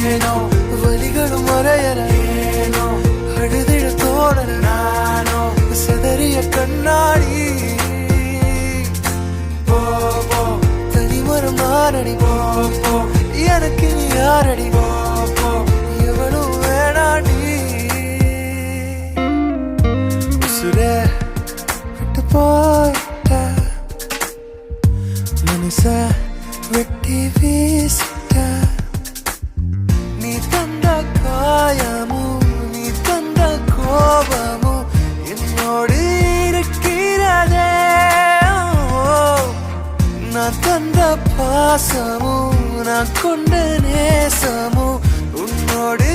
ஏனோ வலிகளும் மறையல ஏனோ அழுதிட தோணல நானோ செதறிய கண்ணாடி போ போ தனிமரம் நானடி போ போ எனக்கு நீ யாரடி போ போ எவனும் வேணாடி உசுரே விட்டு போயிட்ட மனச வெட்டி வீசிட்ட நீ தந்த காயமும் நீ தந்த கோபமும் என்னோடு இருக்கிறதே நான் தந்த பாசமும் நான் கொண்ட நேசமும் உன்னோடு